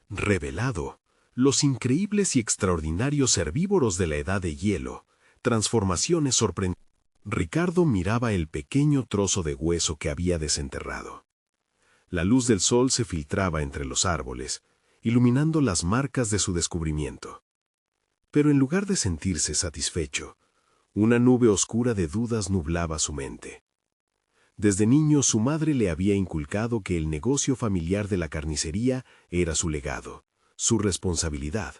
Revelado, los increíbles y extraordinarios herbívoros de la Edad de Hielo, transformaciones sorprendentes. Ricardo miraba el pequeño trozo de hueso que había desenterrado. La luz del sol se filtraba entre los árboles, iluminando las marcas de su descubrimiento. Pero en lugar de sentirse satisfecho, una nube oscura de dudas nublaba su mente. Desde niño su madre le había inculcado que el negocio familiar de la carnicería era su legado, su responsabilidad.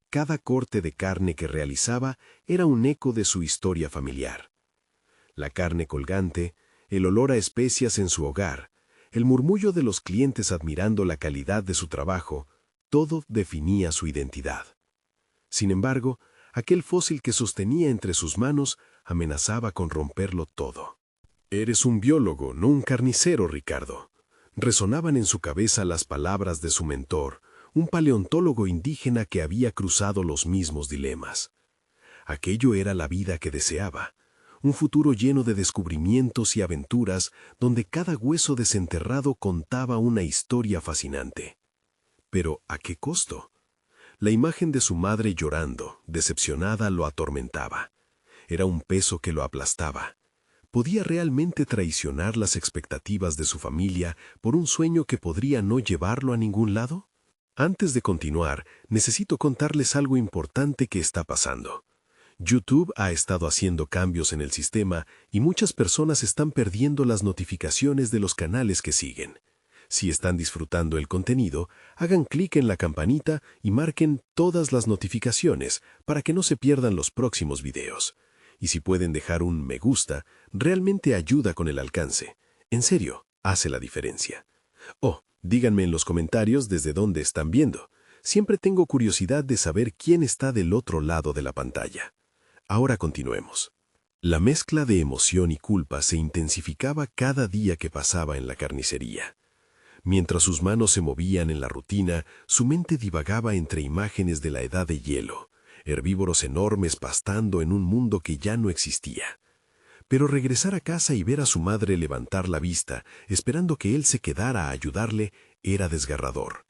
Cada corte de carne que realizaba era un eco de su historia familiar. La carne colgante, el olor a especias en su hogar, el murmullo de los clientes admirando la calidad de su trabajo, todo definía su identidad. Sin embargo, aquel fósil que sostenía entre sus manos amenazaba con romperlo todo. «Eres un biólogo, no un carnicero, Ricardo». Resonaban en su cabeza las palabras de su mentor, un paleontólogo indígena que había cruzado los mismos dilemas. Aquello era la vida que deseaba, un futuro lleno de descubrimientos y aventuras donde cada hueso desenterrado contaba una historia fascinante. Pero, ¿a qué costo? La imagen de su madre llorando, decepcionada, lo atormentaba. Era un peso que lo aplastaba. ¿Podía realmente traicionar las expectativas de su familia por un sueño que podría no llevarlo a ningún lado? Antes de continuar, necesito contarles algo importante que está pasando. YouTube ha estado haciendo cambios en el sistema y muchas personas están perdiendo las notificaciones de los canales que siguen. Si están disfrutando el contenido, hagan clic en la campanita y marquen todas las notificaciones para que no se pierdan los próximos videos. Y si pueden dejar un me gusta, realmente ayuda con el alcance. En serio, hace la diferencia. Oh, díganme en los comentarios desde dónde están viendo. Siempre tengo curiosidad de saber quién está del otro lado de la pantalla. Ahora continuemos. La mezcla de emoción y culpa se intensificaba cada día que pasaba en la carnicería. Mientras sus manos se movían en la rutina, su mente divagaba entre imágenes de la Edad de Hielo, herbívoros enormes pastando en un mundo que ya no existía. Pero regresar a casa y ver a su madre levantar la vista, esperando que él se quedara a ayudarle, era desgarrador.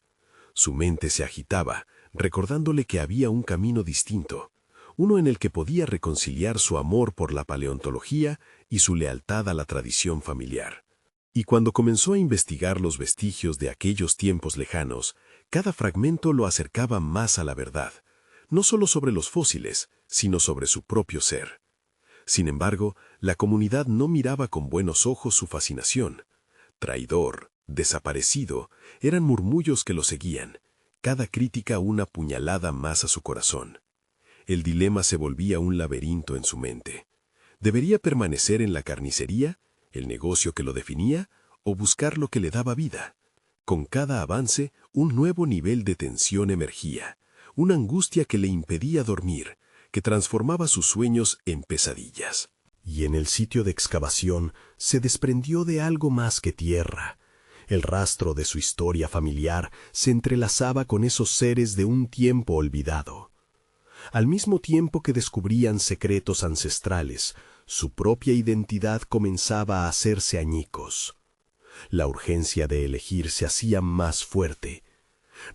Su mente se agitaba, recordándole que había un camino distinto, uno en el que podía reconciliar su amor por la paleontología y su lealtad a la tradición familiar. Y cuando comenzó a investigar los vestigios de aquellos tiempos lejanos, cada fragmento lo acercaba más a la verdad, no solo sobre los fósiles, sino sobre su propio ser. Sin embargo, la comunidad no miraba con buenos ojos su fascinación. Traidor, desaparecido, eran murmullos que lo seguían, cada crítica una puñalada más a su corazón. El dilema se volvía un laberinto en su mente. ¿Debería permanecer en la carnicería, el negocio que lo definía, o buscar lo que le daba vida? Con cada avance, un nuevo nivel de tensión emergía, una angustia que le impedía dormir, que transformaba sus sueños en pesadillas. Y en el sitio de excavación se desprendió de algo más que tierra. El rastro de su historia familiar se entrelazaba con esos seres de un tiempo olvidado. Al mismo tiempo que descubrían secretos ancestrales, su propia identidad comenzaba a hacerse añicos. La urgencia de elegir se hacía más fuerte.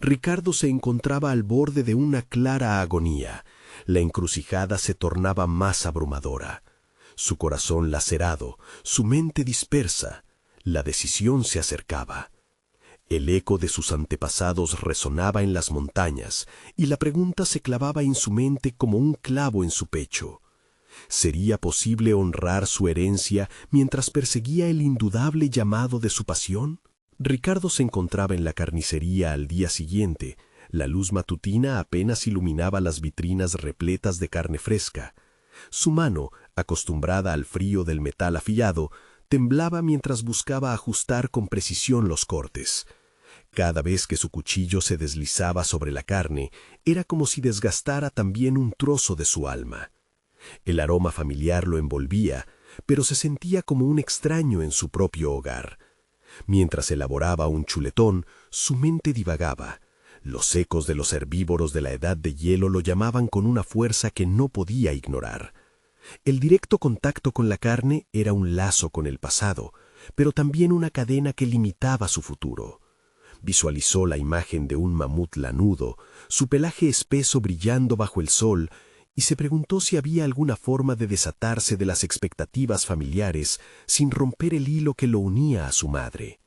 Ricardo se encontraba al borde de una clara agonía. La encrucijada se tornaba más abrumadora. Su corazón lacerado, su mente dispersa. La decisión se acercaba. El eco de sus antepasados resonaba en las montañas, y la pregunta se clavaba en su mente como un clavo en su pecho. ¿Sería posible honrar su herencia mientras perseguía el indudable llamado de su pasión? Ricardo se encontraba en la carnicería al día siguiente. La luz matutina apenas iluminaba las vitrinas repletas de carne fresca. Su mano, acostumbrada al frío del metal afilado, temblaba mientras buscaba ajustar con precisión los cortes. Cada vez que su cuchillo se deslizaba sobre la carne, era como si desgastara también un trozo de su alma. El aroma familiar lo envolvía, pero se sentía como un extraño en su propio hogar. Mientras elaboraba un chuletón, su mente divagaba. Los ecos de los herbívoros de la Edad de Hielo lo llamaban con una fuerza que no podía ignorar. El directo contacto con la carne era un lazo con el pasado, pero también una cadena que limitaba su futuro. Visualizó la imagen de un mamut lanudo, su pelaje espeso brillando bajo el sol, y se preguntó si había alguna forma de desatarse de las expectativas familiares sin romper el hilo que lo unía a su madre.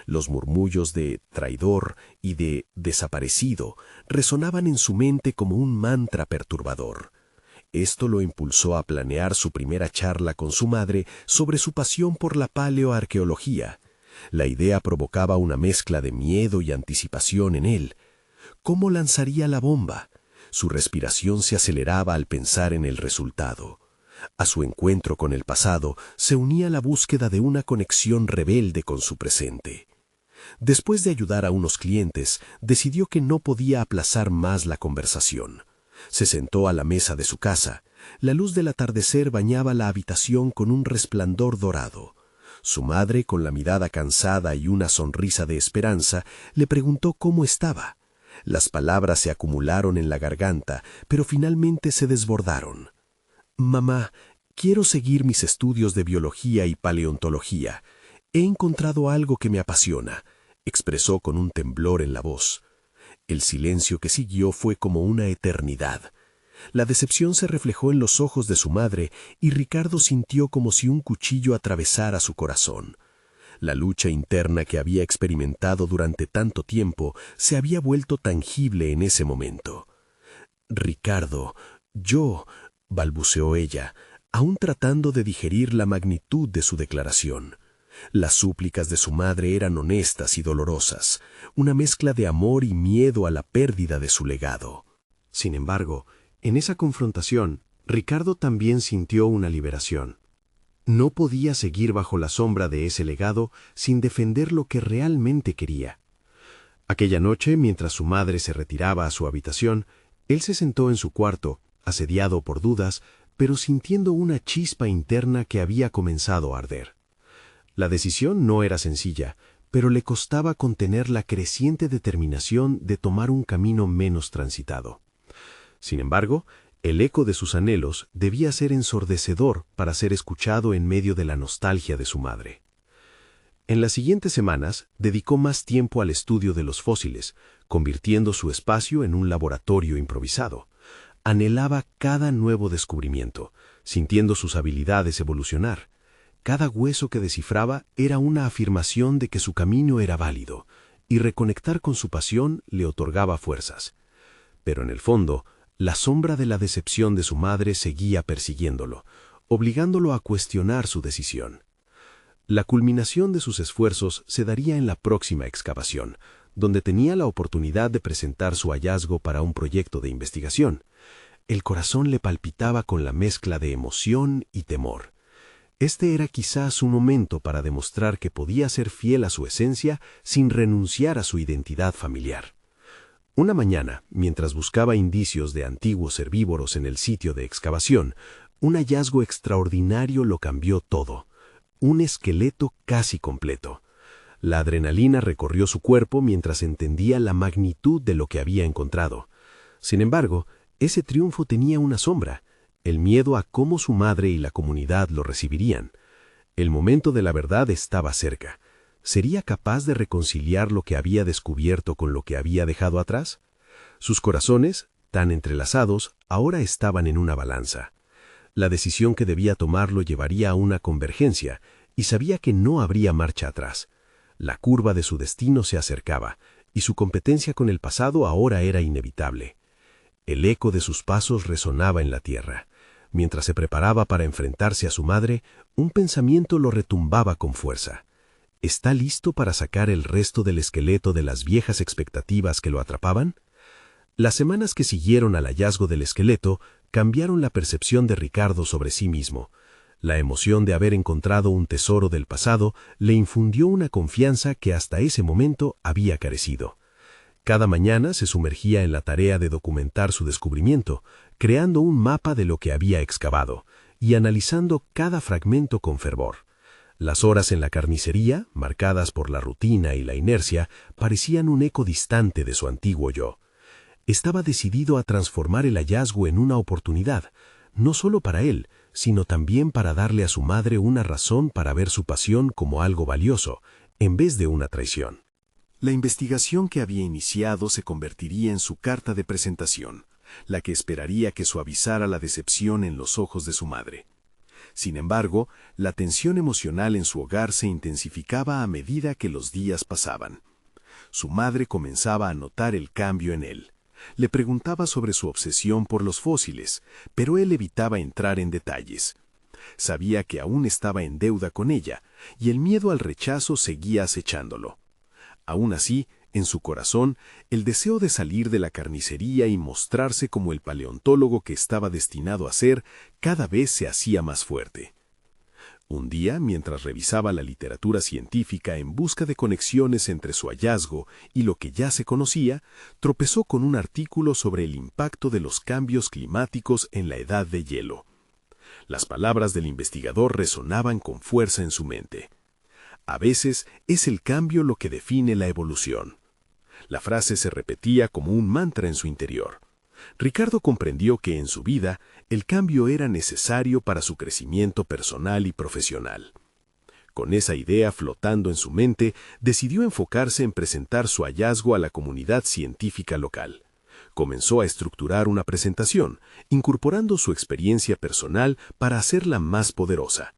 Los murmullos de traidor y de desaparecido resonaban en su mente como un mantra perturbador. Esto lo impulsó a planear su primera charla con su madre sobre su pasión por la paleoarqueología. La idea provocaba una mezcla de miedo y anticipación en él. ¿Cómo lanzaría la bomba? Su respiración se aceleraba al pensar en el resultado. A su encuentro con el pasado se unía la búsqueda de una conexión rebelde con su presente. Después de ayudar a unos clientes, decidió que no podía aplazar más la conversación. Se sentó a la mesa de su casa. La luz del atardecer bañaba la habitación con un resplandor dorado. Su madre, con la mirada cansada y una sonrisa de esperanza, le preguntó cómo estaba. Las palabras se acumularon en la garganta, pero finalmente se desbordaron. «Mamá, quiero seguir mis estudios de biología y paleontología. He encontrado algo que me apasiona», expresó con un temblor en la voz. El silencio que siguió fue como una eternidad. La decepción se reflejó en los ojos de su madre y Ricardo sintió como si un cuchillo atravesara su corazón. La lucha interna que había experimentado durante tanto tiempo se había vuelto tangible en ese momento. «Ricardo, balbuceó ella, aún tratando de digerir la magnitud de su declaración. Las súplicas de su madre eran honestas y dolorosas, una mezcla de amor y miedo a la pérdida de su legado. Sin embargo, en esa confrontación, Ricardo también sintió una liberación. No podía seguir bajo la sombra de ese legado sin defender lo que realmente quería. Aquella noche, mientras su madre se retiraba a su habitación, él se sentó en su cuarto, asediado por dudas, pero sintiendo una chispa interna que había comenzado a arder. La decisión no era sencilla, pero le costaba contener la creciente determinación de tomar un camino menos transitado. Sin embargo, el eco de sus anhelos debía ser ensordecedor para ser escuchado en medio de la nostalgia de su madre. En las siguientes semanas, dedicó más tiempo al estudio de los fósiles, convirtiendo su espacio en un laboratorio improvisado. Anhelaba cada nuevo descubrimiento, sintiendo sus habilidades evolucionar. Cada hueso que descifraba era una afirmación de que su camino era válido, y reconectar con su pasión le otorgaba fuerzas. Pero en el fondo, la sombra de la decepción de su madre seguía persiguiéndolo, obligándolo a cuestionar su decisión. La culminación de sus esfuerzos se daría en la próxima excavación, donde tenía la oportunidad de presentar su hallazgo para un proyecto de investigación. El corazón le palpitaba con la mezcla de emoción y temor. Este era quizás su momento para demostrar que podía ser fiel a su esencia sin renunciar a su identidad familiar. Una mañana, mientras buscaba indicios de antiguos herbívoros en el sitio de excavación, un hallazgo extraordinario lo cambió todo. Un esqueleto casi completo. La adrenalina recorrió su cuerpo mientras entendía la magnitud de lo que había encontrado. Sin embargo, ese triunfo tenía una sombra, el miedo a cómo su madre y la comunidad lo recibirían. El momento de la verdad estaba cerca. ¿Sería capaz de reconciliar lo que había descubierto con lo que había dejado atrás? Sus corazones, tan entrelazados, ahora estaban en una balanza. La decisión que debía tomar lo llevaría a una convergencia, y sabía que no habría marcha atrás. La curva de su destino se acercaba, y su competencia con el pasado ahora era inevitable. El eco de sus pasos resonaba en la tierra. Mientras se preparaba para enfrentarse a su madre, un pensamiento lo retumbaba con fuerza. ¿Está listo para sacar el resto del esqueleto de las viejas expectativas que lo atrapaban? Las semanas que siguieron al hallazgo del esqueleto cambiaron la percepción de Ricardo sobre sí mismo. La emoción de haber encontrado un tesoro del pasado le infundió una confianza que hasta ese momento había carecido. Cada mañana se sumergía en la tarea de documentar su descubrimiento, creando un mapa de lo que había excavado y analizando cada fragmento con fervor. Las horas en la carnicería, marcadas por la rutina y la inercia, parecían un eco distante de su antiguo yo. Estaba decidido a transformar el hallazgo en una oportunidad, no solo para él, sino también para darle a su madre una razón para ver su pasión como algo valioso, en vez de una traición. La investigación que había iniciado se convertiría en su carta de presentación, la que esperaría que suavizara la decepción en los ojos de su madre. Sin embargo, la tensión emocional en su hogar se intensificaba a medida que los días pasaban. Su madre comenzaba a notar el cambio en él. Le preguntaba sobre su obsesión por los fósiles, pero él evitaba entrar en detalles. Sabía que aún estaba en deuda con ella, y el miedo al rechazo seguía acechándolo. Aún así, en su corazón, el deseo de salir de la carnicería y mostrarse como el paleontólogo que estaba destinado a ser, cada vez se hacía más fuerte. Un día, mientras revisaba la literatura científica en busca de conexiones entre su hallazgo y lo que ya se conocía, tropezó con un artículo sobre el impacto de los cambios climáticos en la edad de hielo. Las palabras del investigador resonaban con fuerza en su mente. A veces es el cambio lo que define la evolución. La frase se repetía como un mantra en su interior. Ricardo comprendió que en su vida el cambio era necesario para su crecimiento personal y profesional. Con esa idea flotando en su mente, decidió enfocarse en presentar su hallazgo a la comunidad científica local. Comenzó a estructurar una presentación, incorporando su experiencia personal para hacerla más poderosa.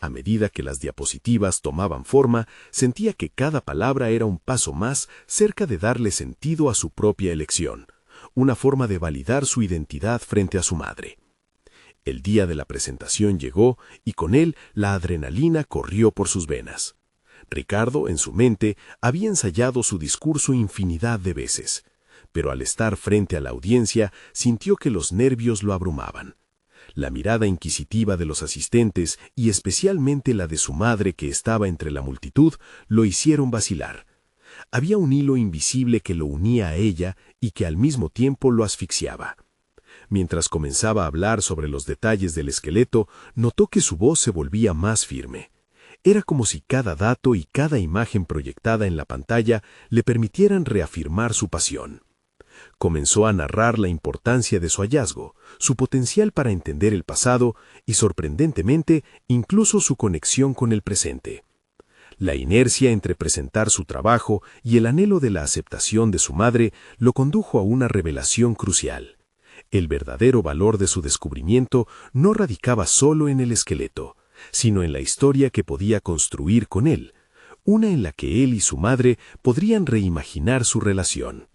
A medida que las diapositivas tomaban forma, sentía que cada palabra era un paso más cerca de darle sentido a su propia elección, una forma de validar su identidad frente a su madre. El día de la presentación llegó y con él la adrenalina corrió por sus venas. Ricardo, en su mente, había ensayado su discurso infinidad de veces, pero al estar frente a la audiencia sintió que los nervios lo abrumaban. La mirada inquisitiva de los asistentes y especialmente la de su madre que estaba entre la multitud lo hicieron vacilar. Había un hilo invisible que lo unía a ella y que al mismo tiempo lo asfixiaba. Mientras comenzaba a hablar sobre los detalles del esqueleto, notó que su voz se volvía más firme. Era como si cada dato y cada imagen proyectada en la pantalla le permitieran reafirmar su pasión. Comenzó a narrar la importancia de su hallazgo, su potencial para entender el pasado y, sorprendentemente, incluso su conexión con el presente. La inercia entre presentar su trabajo y el anhelo de la aceptación de su madre lo condujo a una revelación crucial. El verdadero valor de su descubrimiento no radicaba solo en el esqueleto, sino en la historia que podía construir con él, una en la que él y su madre podrían reimaginar su relación.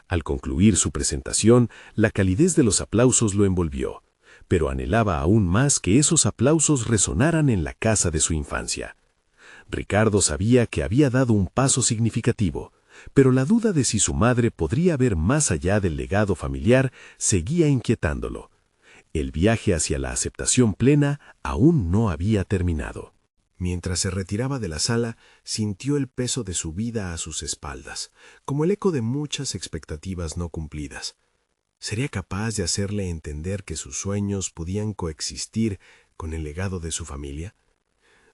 Al concluir su presentación, la calidez de los aplausos lo envolvió, pero anhelaba aún más que esos aplausos resonaran en la casa de su infancia. Ricardo sabía que había dado un paso significativo, pero la duda de si su madre podría ver más allá del legado familiar seguía inquietándolo. El viaje hacia la aceptación plena aún no había terminado. Mientras se retiraba de la sala, sintió el peso de su vida a sus espaldas, como el eco de muchas expectativas no cumplidas. ¿Sería capaz de hacerle entender que sus sueños podían coexistir con el legado de su familia?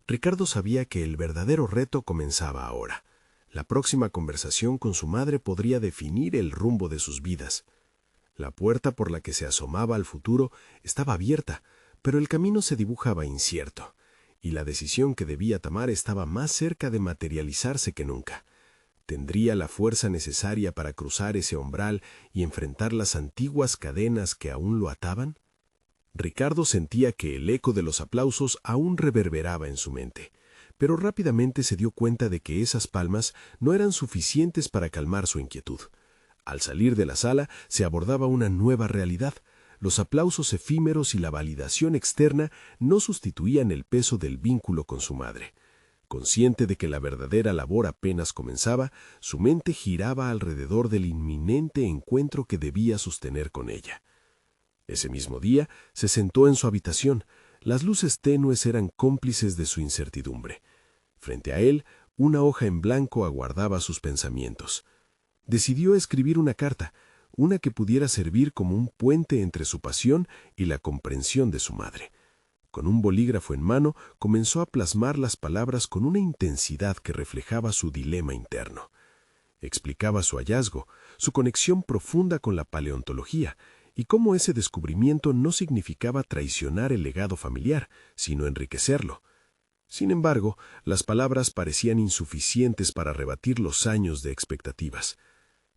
Ricardo sabía que el verdadero reto comenzaba ahora. La próxima conversación con su madre podría definir el rumbo de sus vidas. La puerta por la que se asomaba al futuro estaba abierta, pero el camino se dibujaba incierto, y la decisión que debía tomar estaba más cerca de materializarse que nunca. ¿Tendría la fuerza necesaria para cruzar ese umbral y enfrentar las antiguas cadenas que aún lo ataban? Ricardo sentía que el eco de los aplausos aún reverberaba en su mente, pero rápidamente se dio cuenta de que esas palmas no eran suficientes para calmar su inquietud. Al salir de la sala se abordaba una nueva realidad. Los aplausos efímeros y la validación externa no sustituían el peso del vínculo con su madre. Consciente de que la verdadera labor apenas comenzaba, su mente giraba alrededor del inminente encuentro que debía sostener con ella. Ese mismo día se sentó en su habitación. Las luces tenues eran cómplices de su incertidumbre. Frente a él, una hoja en blanco aguardaba sus pensamientos. Decidió escribir una carta, una que pudiera servir como un puente entre su pasión y la comprensión de su madre. Con un bolígrafo en mano, comenzó a plasmar las palabras con una intensidad que reflejaba su dilema interno. Explicaba su hallazgo, su conexión profunda con la paleontología, y cómo ese descubrimiento no significaba traicionar el legado familiar, sino enriquecerlo. Sin embargo, las palabras parecían insuficientes para rebatir los años de expectativas.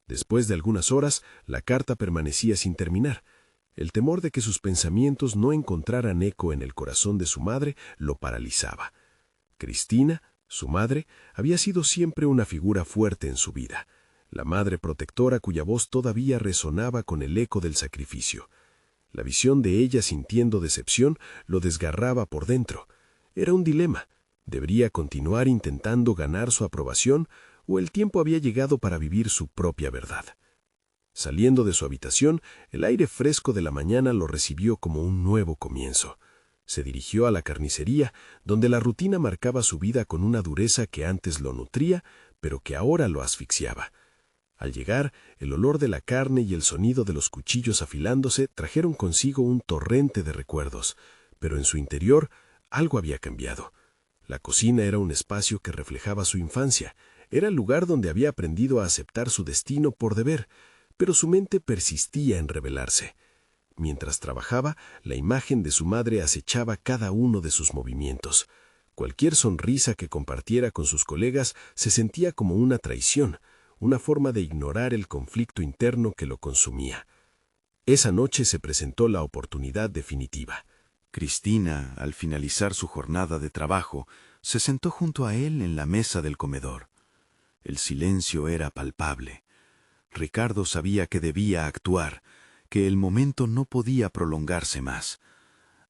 Después de algunas horas, la carta permanecía sin terminar. El temor de que sus pensamientos no encontraran eco en el corazón de su madre lo paralizaba. Cristina, su madre, había sido siempre una figura fuerte en su vida, la madre protectora cuya voz todavía resonaba con el eco del sacrificio. La visión de ella sintiendo decepción lo desgarraba por dentro. Era un dilema. ¿Debería continuar intentando ganar su aprobación o el tiempo había llegado para vivir su propia verdad? Saliendo de su habitación, el aire fresco de la mañana lo recibió como un nuevo comienzo. Se dirigió a la carnicería, donde la rutina marcaba su vida con una dureza que antes lo nutría, pero que ahora lo asfixiaba. Al llegar, el olor de la carne y el sonido de los cuchillos afilándose trajeron consigo un torrente de recuerdos, pero en su interior algo había cambiado. La cocina era un espacio que reflejaba su infancia, era el lugar donde había aprendido a aceptar su destino por deber, pero su mente persistía en rebelarse. Mientras trabajaba, la imagen de su madre acechaba cada uno de sus movimientos. Cualquier sonrisa que compartiera con sus colegas se sentía como una traición, una forma de ignorar el conflicto interno que lo consumía. Esa noche se presentó la oportunidad definitiva. Cristina, al finalizar su jornada de trabajo, se sentó junto a él en la mesa del comedor. El silencio era palpable. Ricardo sabía que debía actuar, que el momento no podía prolongarse más.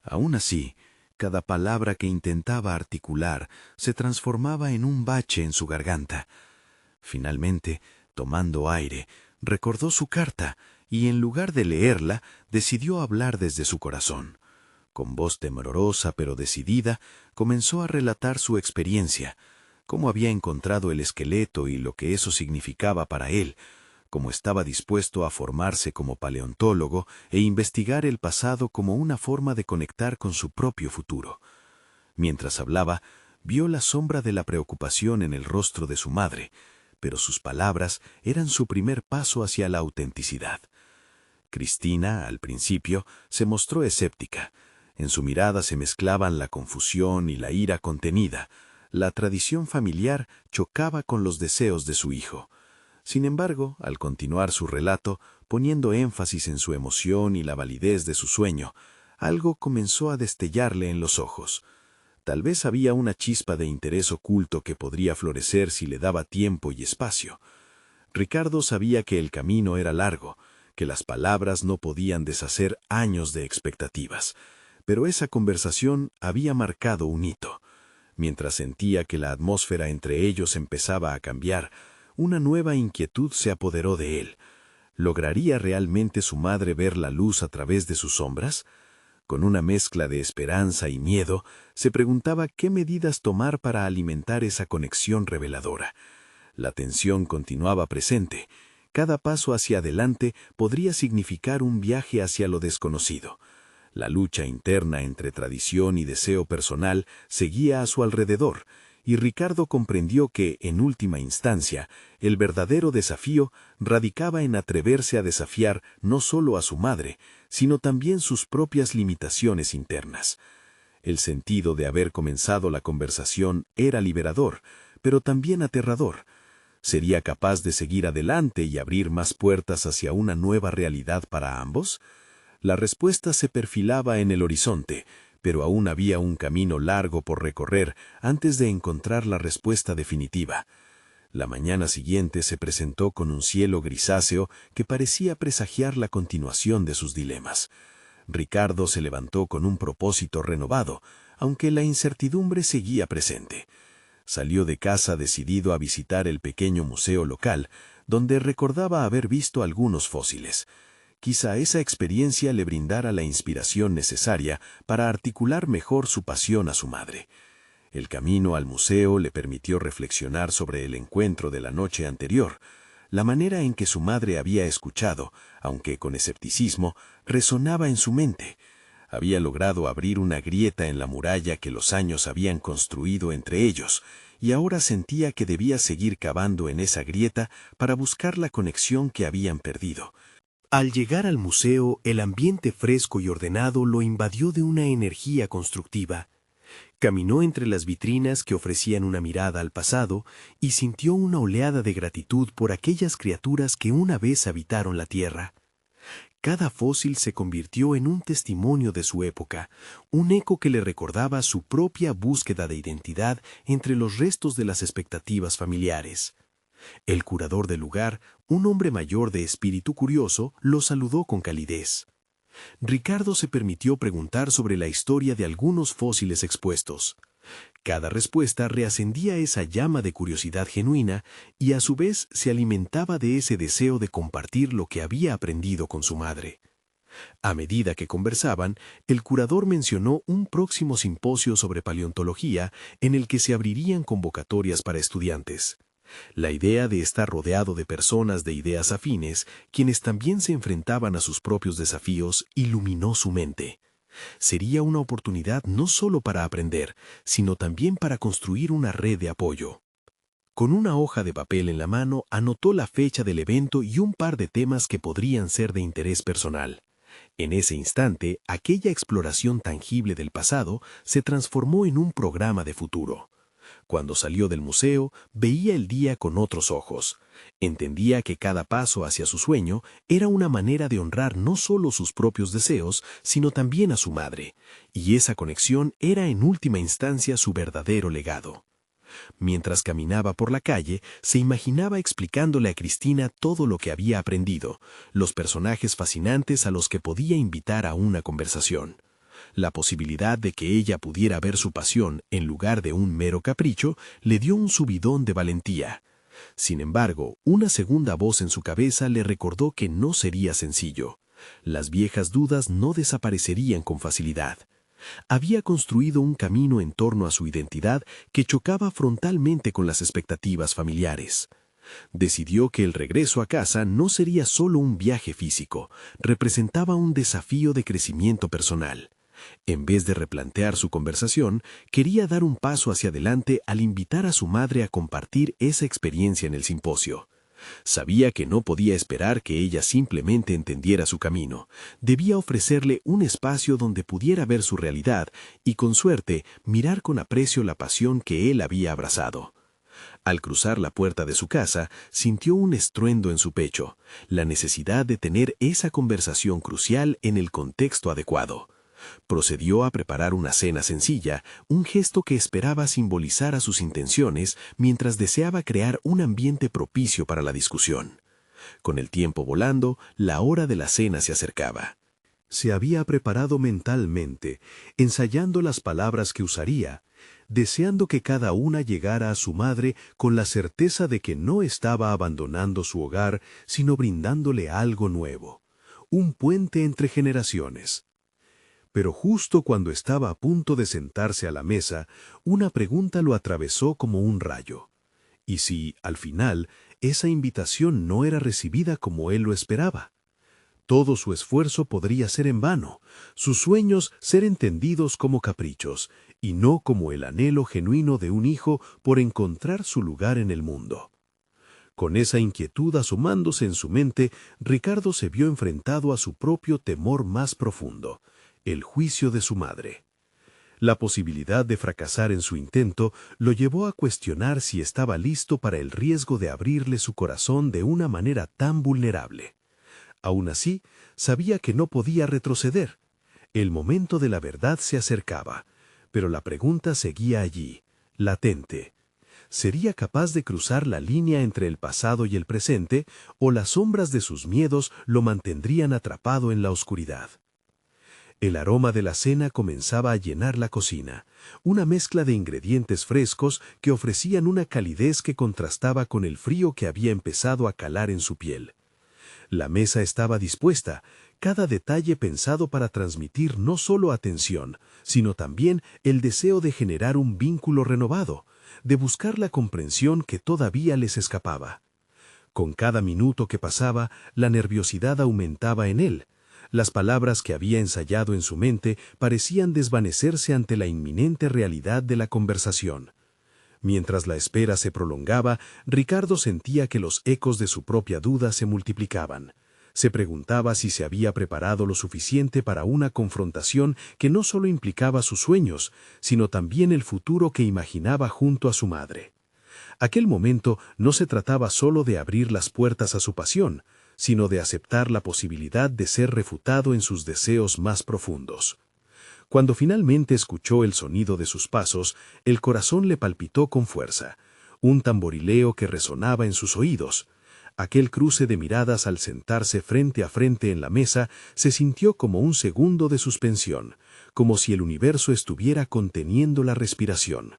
Aún así, cada palabra que intentaba articular se transformaba en un bache en su garganta. Finalmente, tomando aire, recordó su carta y en lugar de leerla, decidió hablar desde su corazón. Con voz temblorosa pero decidida, comenzó a relatar su experiencia, cómo había encontrado el esqueleto y lo que eso significaba para él, cómo estaba dispuesto a formarse como paleontólogo e investigar el pasado como una forma de conectar con su propio futuro. Mientras hablaba, vio la sombra de la preocupación en el rostro de su madre, pero sus palabras eran su primer paso hacia la autenticidad. Cristina, al principio, se mostró escéptica. En su mirada se mezclaban la confusión y la ira contenida. La tradición familiar chocaba con los deseos de su hijo. Sin embargo, al continuar su relato, poniendo énfasis en su emoción y la validez de su sueño, algo comenzó a destellarle en los ojos. Tal vez había una chispa de interés oculto que podría florecer si le daba tiempo y espacio. Ricardo sabía que el camino era largo, que las palabras no podían deshacer años de expectativas, pero esa conversación había marcado un hito. Mientras sentía que la atmósfera entre ellos empezaba a cambiar, una nueva inquietud se apoderó de él. ¿Lograría realmente su madre ver la luz a través de sus sombras? Con una mezcla de esperanza y miedo, se preguntaba qué medidas tomar para alimentar esa conexión reveladora. La tensión continuaba presente. Cada paso hacia adelante podría significar un viaje hacia lo desconocido. La lucha interna entre tradición y deseo personal seguía a su alrededor, y Ricardo comprendió que, en última instancia, el verdadero desafío radicaba en atreverse a desafiar no solo a su madre, sino también sus propias limitaciones internas. El sentido de haber comenzado la conversación era liberador, pero también aterrador. ¿Sería capaz de seguir adelante y abrir más puertas hacia una nueva realidad para ambos? La respuesta se perfilaba en el horizonte, pero aún había un camino largo por recorrer antes de encontrar la respuesta definitiva. La mañana siguiente se presentó con un cielo grisáceo que parecía presagiar la continuación de sus dilemas. Ricardo se levantó con un propósito renovado, aunque la incertidumbre seguía presente. Salió de casa decidido a visitar el pequeño museo local, donde recordaba haber visto algunos fósiles. Quizá esa experiencia le brindara la inspiración necesaria para articular mejor su pasión a su madre. El camino al museo le permitió reflexionar sobre el encuentro de la noche anterior. La manera en que su madre había escuchado, aunque con escepticismo, resonaba en su mente. Había logrado abrir una grieta en la muralla que los años habían construido entre ellos, y ahora sentía que debía seguir cavando en esa grieta para buscar la conexión que habían perdido. Al llegar al museo, el ambiente fresco y ordenado lo invadió de una energía constructiva. Caminó entre las vitrinas que ofrecían una mirada al pasado y sintió una oleada de gratitud por aquellas criaturas que una vez habitaron la Tierra. Cada fósil se convirtió en un testimonio de su época, un eco que le recordaba su propia búsqueda de identidad entre los restos de las expectativas familiares. El curador del lugar, un hombre mayor de espíritu curioso, lo saludó con calidez. Ricardo se permitió preguntar sobre la historia de algunos fósiles expuestos. Cada respuesta reacendía esa llama de curiosidad genuina y a su vez se alimentaba de ese deseo de compartir lo que había aprendido con su madre. A medida que conversaban, el curador mencionó un próximo simposio sobre paleontología en el que se abrirían convocatorias para estudiantes. La idea de estar rodeado de personas de ideas afines, quienes también se enfrentaban a sus propios desafíos, iluminó su mente. Sería una oportunidad no solo para aprender, sino también para construir una red de apoyo. Con una hoja de papel en la mano, anotó la fecha del evento y un par de temas que podrían ser de interés personal. En ese instante, aquella exploración tangible del pasado se transformó en un programa de futuro. Cuando salió del museo, veía el día con otros ojos. Entendía que cada paso hacia su sueño era una manera de honrar no solo sus propios deseos, sino también a su madre, y esa conexión era en última instancia su verdadero legado. Mientras caminaba por la calle, se imaginaba explicándole a Cristina todo lo que había aprendido, los personajes fascinantes a los que podía invitar a una conversación. La posibilidad de que ella pudiera ver su pasión en lugar de un mero capricho le dio un subidón de valentía. Sin embargo, una segunda voz en su cabeza le recordó que no sería sencillo. Las viejas dudas no desaparecerían con facilidad. Había construido un camino en torno a su identidad que chocaba frontalmente con las expectativas familiares. Decidió que el regreso a casa no sería solo un viaje físico, representaba un desafío de crecimiento personal. En vez de replantear su conversación, quería dar un paso hacia adelante al invitar a su madre a compartir esa experiencia en el simposio. Sabía que no podía esperar que ella simplemente entendiera su camino. Debía ofrecerle un espacio donde pudiera ver su realidad y, con suerte, mirar con aprecio la pasión que él había abrazado. Al cruzar la puerta de su casa, sintió un estruendo en su pecho, la necesidad de tener esa conversación crucial en el contexto adecuado. Procedió a preparar una cena sencilla, un gesto que esperaba simbolizara sus intenciones mientras deseaba crear un ambiente propicio para la discusión. Con el tiempo volando, la hora de la cena se acercaba. Se había preparado mentalmente, ensayando las palabras que usaría, deseando que cada una llegara a su madre con la certeza de que no estaba abandonando su hogar, sino brindándole algo nuevo, un puente entre generaciones. Pero justo cuando estaba a punto de sentarse a la mesa, una pregunta lo atravesó como un rayo. ¿Y si, al final, esa invitación no era recibida como él lo esperaba? Todo su esfuerzo podría ser en vano, sus sueños ser entendidos como caprichos, y no como el anhelo genuino de un hijo por encontrar su lugar en el mundo. Con esa inquietud asomándose en su mente, Ricardo se vio enfrentado a su propio temor más profundo, el juicio de su madre. La posibilidad de fracasar en su intento lo llevó a cuestionar si estaba listo para el riesgo de abrirle su corazón de una manera tan vulnerable. Aún así, sabía que no podía retroceder. El momento de la verdad se acercaba, pero la pregunta seguía allí, latente. ¿Sería capaz de cruzar la línea entre el pasado y el presente, o las sombras de sus miedos lo mantendrían atrapado en la oscuridad? El aroma de la cena comenzaba a llenar la cocina, una mezcla de ingredientes frescos que ofrecían una calidez que contrastaba con el frío que había empezado a calar en su piel. La mesa estaba dispuesta, cada detalle pensado para transmitir no solo atención, sino también el deseo de generar un vínculo renovado, de buscar la comprensión que todavía les escapaba. Con cada minuto que pasaba, la nerviosidad aumentaba en él. Las palabras que había ensayado en su mente parecían desvanecerse ante la inminente realidad de la conversación. Mientras la espera se prolongaba, Ricardo sentía que los ecos de su propia duda se multiplicaban. Se preguntaba si se había preparado lo suficiente para una confrontación que no solo implicaba sus sueños, sino también el futuro que imaginaba junto a su madre. Aquel momento no se trataba solo de abrir las puertas a su pasión, sino de aceptar la posibilidad de ser refutado en sus deseos más profundos. Cuando finalmente escuchó el sonido de sus pasos, el corazón le palpitó con fuerza, un tamborileo que resonaba en sus oídos. Aquel cruce de miradas al sentarse frente a frente en la mesa se sintió como un segundo de suspensión, como si el universo estuviera conteniendo la respiración.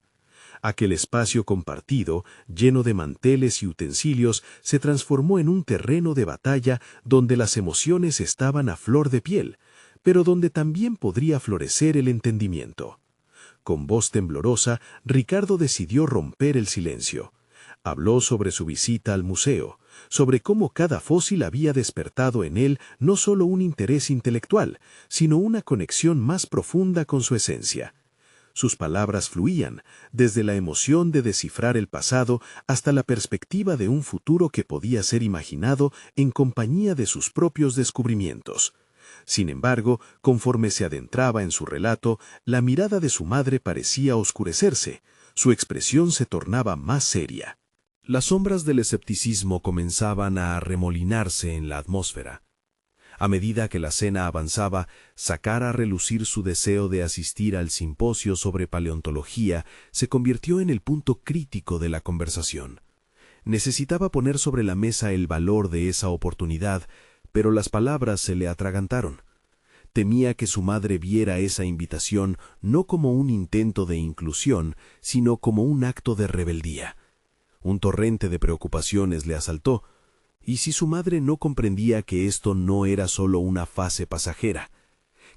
Aquel espacio compartido, lleno de manteles y utensilios, se transformó en un terreno de batalla donde las emociones estaban a flor de piel, pero donde también podría florecer el entendimiento. Con voz temblorosa, Ricardo decidió romper el silencio. Habló sobre su visita al museo, sobre cómo cada fósil había despertado en él no solo un interés intelectual, sino una conexión más profunda con su esencia. Sus palabras fluían, desde la emoción de descifrar el pasado hasta la perspectiva de un futuro que podía ser imaginado en compañía de sus propios descubrimientos. Sin embargo, conforme se adentraba en su relato, la mirada de su madre parecía oscurecerse, su expresión se tornaba más seria. Las sombras del escepticismo comenzaban a arremolinarse en la atmósfera. A medida que la cena avanzaba, sacar a relucir su deseo de asistir al simposio sobre paleontología se convirtió en el punto crítico de la conversación. Necesitaba poner sobre la mesa el valor de esa oportunidad, pero las palabras se le atragantaron. Temía que su madre viera esa invitación no como un intento de inclusión, sino como un acto de rebeldía. Un torrente de preocupaciones le asaltó. ¿Y si su madre no comprendía que esto no era solo una fase pasajera?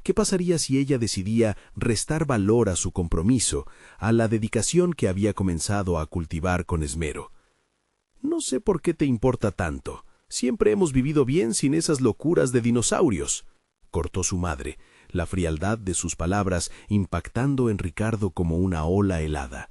¿Qué pasaría si ella decidía restar valor a su compromiso, a la dedicación que había comenzado a cultivar con esmero? «No sé por qué te importa tanto. Siempre hemos vivido bien sin esas locuras de dinosaurios», cortó su madre, la frialdad de sus palabras impactando en Ricardo como una ola helada.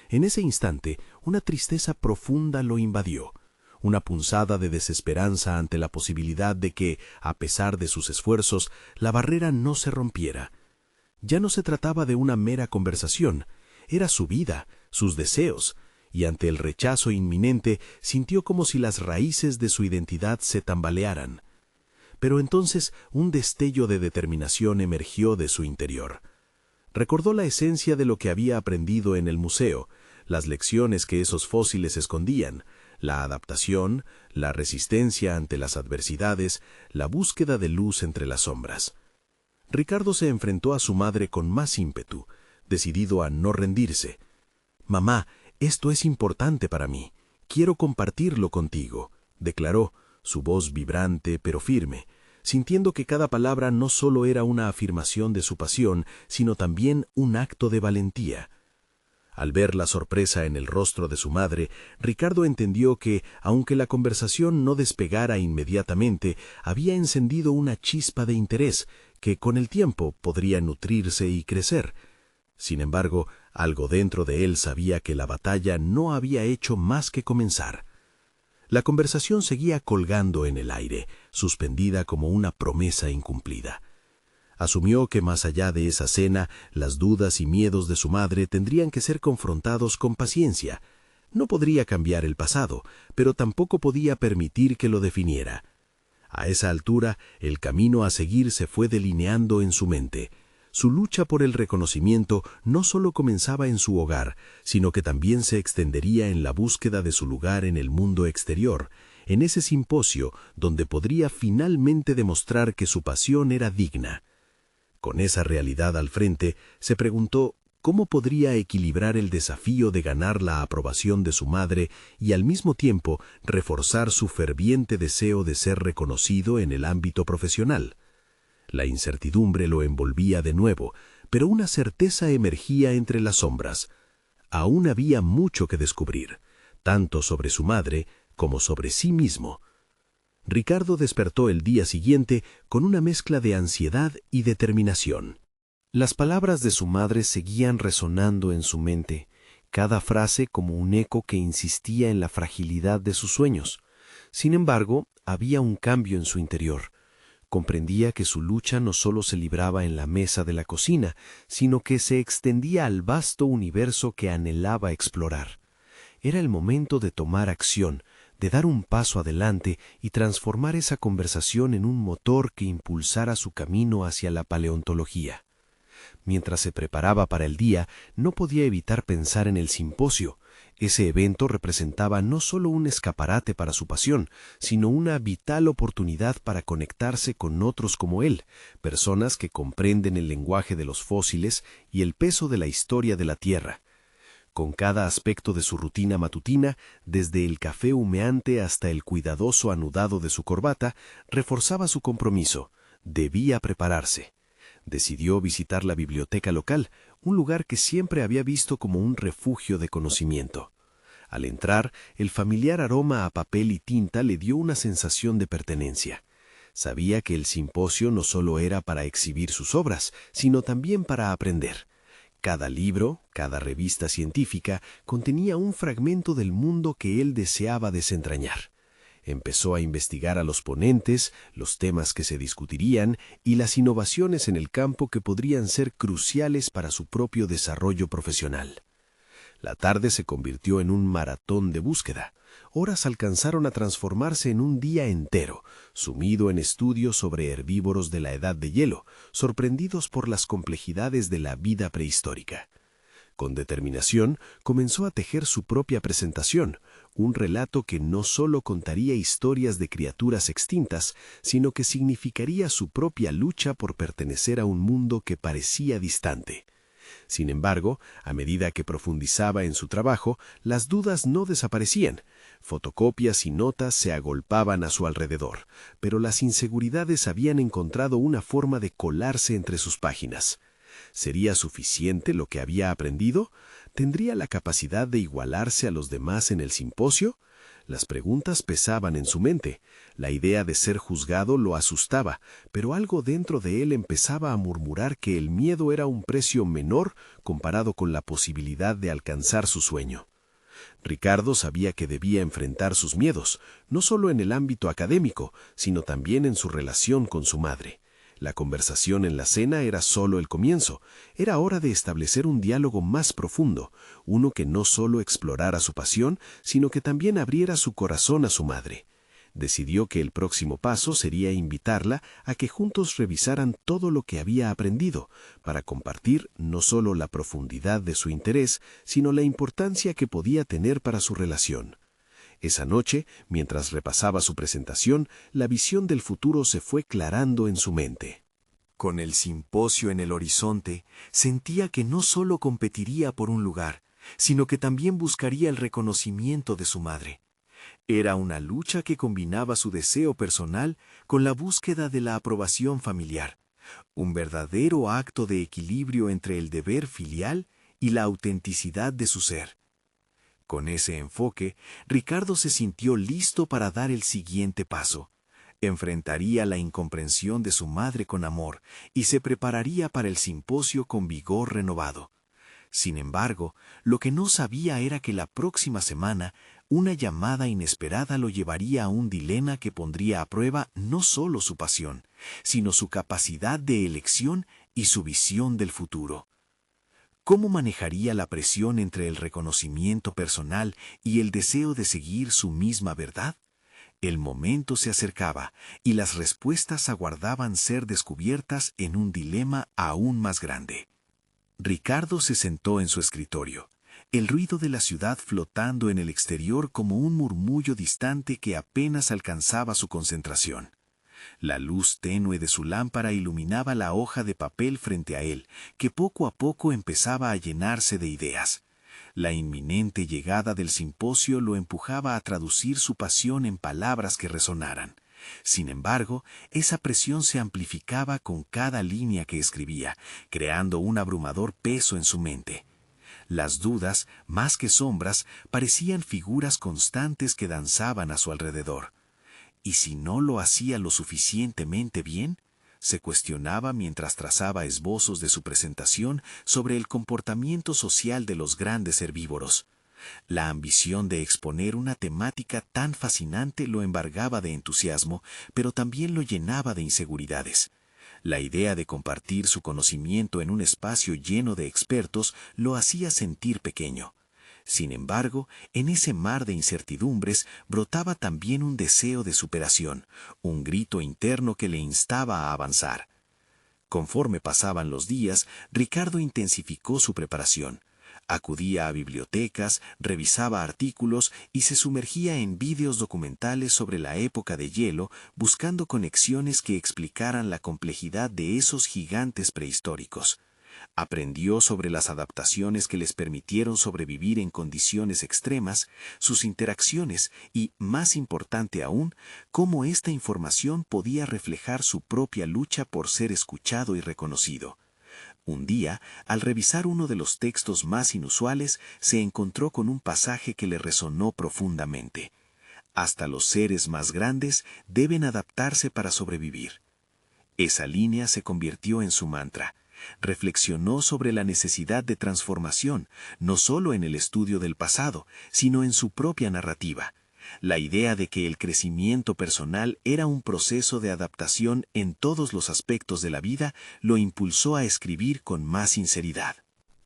En ese instante, una tristeza profunda lo invadió. Una punzada de desesperanza ante la posibilidad de que, a pesar de sus esfuerzos, la barrera no se rompiera. Ya no se trataba de una mera conversación, era su vida, sus deseos, y ante el rechazo inminente sintió como si las raíces de su identidad se tambalearan. Pero entonces un destello de determinación emergió de su interior. Recordó la esencia de lo que había aprendido en el museo, las lecciones que esos fósiles escondían, la adaptación, la resistencia ante las adversidades, la búsqueda de luz entre las sombras. Ricardo se enfrentó a su madre con más ímpetu, decidido a no rendirse. «Mamá, esto es importante para mí. Quiero compartirlo contigo», declaró, su voz vibrante pero firme, sintiendo que cada palabra no solo era una afirmación de su pasión, sino también un acto de valentía. Al ver la sorpresa en el rostro de su madre, Ricardo entendió que, aunque la conversación no despegara inmediatamente, había encendido una chispa de interés que con el tiempo podría nutrirse y crecer. Sin embargo, algo dentro de él sabía que la batalla no había hecho más que comenzar. La conversación seguía colgando en el aire, suspendida como una promesa incumplida. Asumió que más allá de esa cena, las dudas y miedos de su madre tendrían que ser confrontados con paciencia. No podría cambiar el pasado, pero tampoco podía permitir que lo definiera. A esa altura, el camino a seguir se fue delineando en su mente. Su lucha por el reconocimiento no solo comenzaba en su hogar, sino que también se extendería en la búsqueda de su lugar en el mundo exterior, en ese simposio donde podría finalmente demostrar que su pasión era digna. Con esa realidad al frente, se preguntó cómo podría equilibrar el desafío de ganar la aprobación de su madre y al mismo tiempo reforzar su ferviente deseo de ser reconocido en el ámbito profesional. La incertidumbre lo envolvía de nuevo, pero una certeza emergía entre las sombras. Aún había mucho que descubrir, tanto sobre su madre como sobre sí mismo. Ricardo despertó el día siguiente con una mezcla de ansiedad y determinación. Las palabras de su madre seguían resonando en su mente, cada frase como un eco que insistía en la fragilidad de sus sueños. Sin embargo, había un cambio en su interior. Comprendía que su lucha no solo se libraba en la mesa de la cocina, sino que se extendía al vasto universo que anhelaba explorar. Era el momento de tomar acción, de dar un paso adelante y transformar esa conversación en un motor que impulsara su camino hacia la paleontología. Mientras se preparaba para el día, no podía evitar pensar en el simposio. Ese evento representaba no solo un escaparate para su pasión, sino una vital oportunidad para conectarse con otros como él, personas que comprenden el lenguaje de los fósiles y el peso de la historia de la Tierra. Con cada aspecto de su rutina matutina, desde el café humeante hasta el cuidadoso anudado de su corbata, reforzaba su compromiso. Debía prepararse. Decidió visitar la biblioteca local, un lugar que siempre había visto como un refugio de conocimiento. Al entrar, el familiar aroma a papel y tinta le dio una sensación de pertenencia. Sabía que el simposio no solo era para exhibir sus obras, sino también para aprender. Cada libro, cada revista científica, contenía un fragmento del mundo que él deseaba desentrañar. Empezó a investigar a los ponentes, los temas que se discutirían y las innovaciones en el campo que podrían ser cruciales para su propio desarrollo profesional. La tarde se convirtió en un maratón de búsqueda. Horas alcanzaron a transformarse en un día entero, sumido en estudios sobre herbívoros de la edad de hielo, sorprendidos por las complejidades de la vida prehistórica. Con determinación, comenzó a tejer su propia presentación, un relato que no solo contaría historias de criaturas extintas, sino que significaría su propia lucha por pertenecer a un mundo que parecía distante. Sin embargo, a medida que profundizaba en su trabajo, las dudas no desaparecían. Fotocopias y notas se agolpaban a su alrededor, pero las inseguridades habían encontrado una forma de colarse entre sus páginas. ¿Sería suficiente lo que había aprendido? ¿Tendría la capacidad de igualarse a los demás en el simposio? Las preguntas pesaban en su mente. La idea de ser juzgado lo asustaba, pero algo dentro de él empezaba a murmurar que el miedo era un precio menor comparado con la posibilidad de alcanzar su sueño. Ricardo sabía que debía enfrentar sus miedos, no solo en el ámbito académico, sino también en su relación con su madre. La conversación en la cena era solo el comienzo. Era hora de establecer un diálogo más profundo, uno que no solo explorara su pasión, sino que también abriera su corazón a su madre. Decidió que el próximo paso sería invitarla a que juntos revisaran todo lo que había aprendido, para compartir no solo la profundidad de su interés, sino la importancia que podía tener para su relación. Esa noche, mientras repasaba su presentación, la visión del futuro se fue clarando en su mente. Con el simposio en el horizonte, sentía que no solo competiría por un lugar, sino que también buscaría el reconocimiento de su madre. Era una lucha que combinaba su deseo personal con la búsqueda de la aprobación familiar, un verdadero acto de equilibrio entre el deber filial y la autenticidad de su ser. Con ese enfoque, Ricardo se sintió listo para dar el siguiente paso. Enfrentaría la incomprensión de su madre con amor y se prepararía para el simposio con vigor renovado. Sin embargo, lo que no sabía era que la próxima semana una llamada inesperada lo llevaría a un dilema que pondría a prueba no solo su pasión, sino su capacidad de elección y su visión del futuro. ¿Cómo manejaría la presión entre el reconocimiento personal y el deseo de seguir su misma verdad? El momento se acercaba y las respuestas aguardaban ser descubiertas en un dilema aún más grande. Ricardo se sentó en su escritorio, el ruido de la ciudad flotando en el exterior como un murmullo distante que apenas alcanzaba su concentración. La luz tenue de su lámpara iluminaba la hoja de papel frente a él, que poco a poco empezaba a llenarse de ideas. La inminente llegada del simposio lo empujaba a traducir su pasión en palabras que resonaran. Sin embargo, esa presión se amplificaba con cada línea que escribía, creando un abrumador peso en su mente. Las dudas, más que sombras, parecían figuras constantes que danzaban a su alrededor. ¿Y si no lo hacía lo suficientemente bien? Se cuestionaba mientras trazaba esbozos de su presentación sobre el comportamiento social de los grandes herbívoros. La ambición de exponer una temática tan fascinante lo embargaba de entusiasmo, pero también lo llenaba de inseguridades. La idea de compartir su conocimiento en un espacio lleno de expertos lo hacía sentir pequeño. Sin embargo, en ese mar de incertidumbres brotaba también un deseo de superación, un grito interno que le instaba a avanzar. Conforme pasaban los días, Ricardo intensificó su preparación. Acudía a bibliotecas, revisaba artículos y se sumergía en vídeos documentales sobre la época de hielo, buscando conexiones que explicaran la complejidad de esos gigantes prehistóricos. Aprendió sobre las adaptaciones que les permitieron sobrevivir en condiciones extremas, sus interacciones y, más importante aún, cómo esta información podía reflejar su propia lucha por ser escuchado y reconocido. Un día, al revisar uno de los textos más inusuales, se encontró con un pasaje que le resonó profundamente. Hasta los seres más grandes deben adaptarse para sobrevivir. Esa línea se convirtió en su mantra. Reflexionó sobre la necesidad de transformación, no solo en el estudio del pasado, sino en su propia narrativa. La idea de que el crecimiento personal era un proceso de adaptación en todos los aspectos de la vida lo impulsó a escribir con más sinceridad.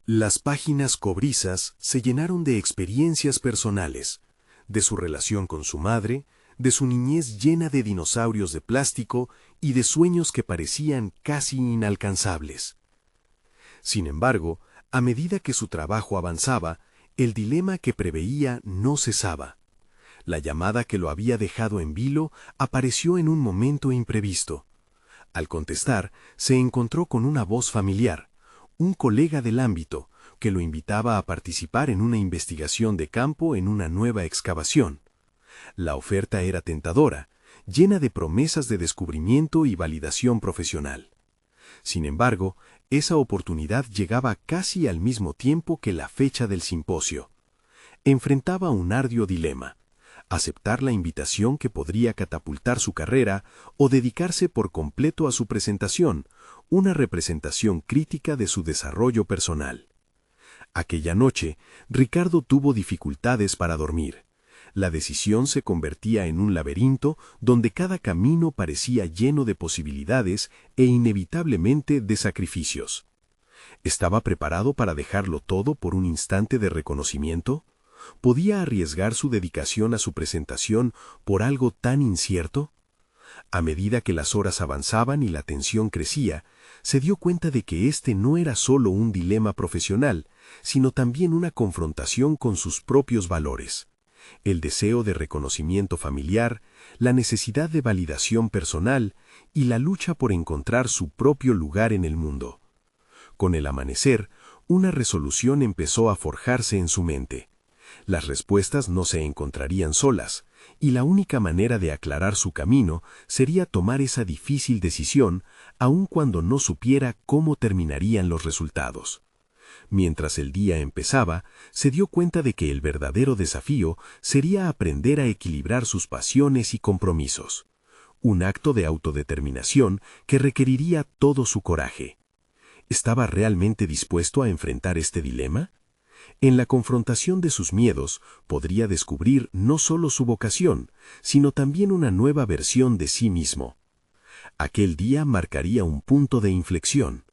Las páginas cobrizas se llenaron de experiencias personales, de su relación con su madre, de su niñez llena de dinosaurios de plástico y de sueños que parecían casi inalcanzables. Sin embargo, a medida que su trabajo avanzaba, el dilema que preveía no cesaba. La llamada que lo había dejado en vilo apareció en un momento imprevisto. Al contestar, se encontró con una voz familiar, un colega del ámbito, que lo invitaba a participar en una investigación de campo en una nueva excavación. La oferta era tentadora, llena de promesas de descubrimiento y validación profesional. Sin embargo, esa oportunidad llegaba casi al mismo tiempo que la fecha del simposio. Enfrentaba un arduo dilema: aceptar la invitación que podría catapultar su carrera o dedicarse por completo a su presentación, una representación crítica de su desarrollo personal. Aquella noche, Ricardo tuvo dificultades para dormir. La decisión se convertía en un laberinto donde cada camino parecía lleno de posibilidades e inevitablemente de sacrificios. ¿Estaba preparado para dejarlo todo por un instante de reconocimiento? ¿Podía arriesgar su dedicación a su presentación por algo tan incierto? A medida que las horas avanzaban y la tensión crecía, se dio cuenta de que este no era solo un dilema profesional, sino también una confrontación con sus propios valores. El deseo de reconocimiento familiar, la necesidad de validación personal y la lucha por encontrar su propio lugar en el mundo. Con el amanecer, una resolución empezó a forjarse en su mente. Las respuestas no se encontrarían solas, y la única manera de aclarar su camino sería tomar esa difícil decisión, aun cuando no supiera cómo terminarían los resultados. Mientras el día empezaba, se dio cuenta de que el verdadero desafío sería aprender a equilibrar sus pasiones y compromisos. Un acto de autodeterminación que requeriría todo su coraje. ¿Estaba realmente dispuesto a enfrentar este dilema? En la confrontación de sus miedos, podría descubrir no solo su vocación, sino también una nueva versión de sí mismo. Aquel día marcaría un punto de inflexión.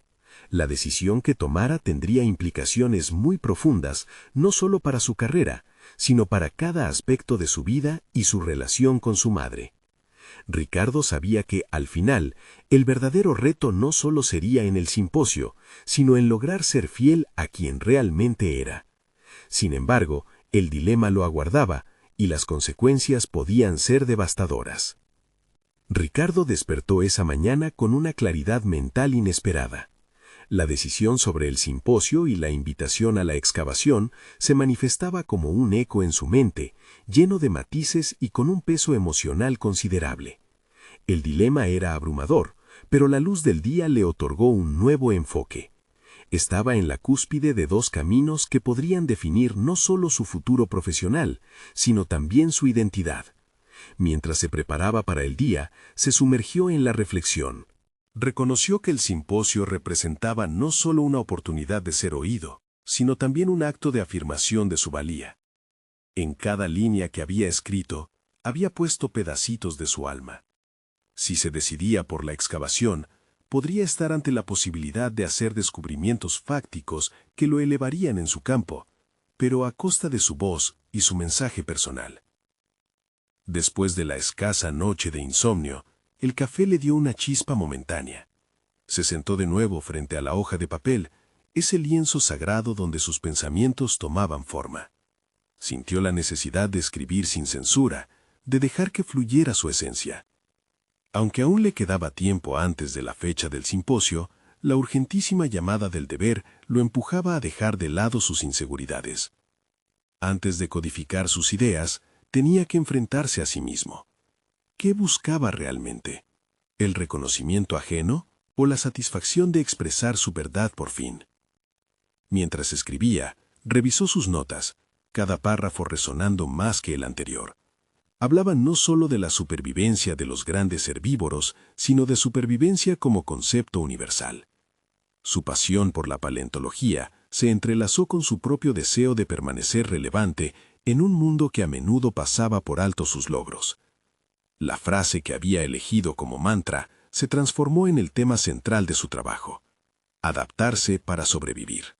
La decisión que tomara tendría implicaciones muy profundas, no solo para su carrera, sino para cada aspecto de su vida y su relación con su madre. Ricardo sabía que, al final, el verdadero reto no solo sería en el simposio, sino en lograr ser fiel a quien realmente era. Sin embargo, el dilema lo aguardaba, y las consecuencias podían ser devastadoras. Ricardo despertó esa mañana con una claridad mental inesperada. La decisión sobre el simposio y la invitación a la excavación se manifestaba como un eco en su mente, lleno de matices y con un peso emocional considerable. El dilema era abrumador, pero la luz del día le otorgó un nuevo enfoque. Estaba en la cúspide de dos caminos que podrían definir no solo su futuro profesional, sino también su identidad. Mientras se preparaba para el día, se sumergió en la reflexión. Reconoció que el simposio representaba no solo una oportunidad de ser oído, sino también un acto de afirmación de su valía. En cada línea que había escrito, había puesto pedacitos de su alma. Si se decidía por la excavación, podría estar ante la posibilidad de hacer descubrimientos fácticos que lo elevarían en su campo, pero a costa de su voz y su mensaje personal. Después de la escasa noche de insomnio, el café le dio una chispa momentánea. Se sentó de nuevo frente a la hoja de papel, ese lienzo sagrado donde sus pensamientos tomaban forma. Sintió la necesidad de escribir sin censura, de dejar que fluyera su esencia. Aunque aún le quedaba tiempo antes de la fecha del simposio, la urgentísima llamada del deber lo empujaba a dejar de lado sus inseguridades. Antes de codificar sus ideas, tenía que enfrentarse a sí mismo. ¿Qué buscaba realmente? ¿El reconocimiento ajeno o la satisfacción de expresar su verdad por fin? Mientras escribía, revisó sus notas, cada párrafo resonando más que el anterior. Hablaba no solo de la supervivencia de los grandes herbívoros, sino de supervivencia como concepto universal. Su pasión por la paleontología se entrelazó con su propio deseo de permanecer relevante en un mundo que a menudo pasaba por alto sus logros. La frase que había elegido como mantra se transformó en el tema central de su trabajo: adaptarse para sobrevivir.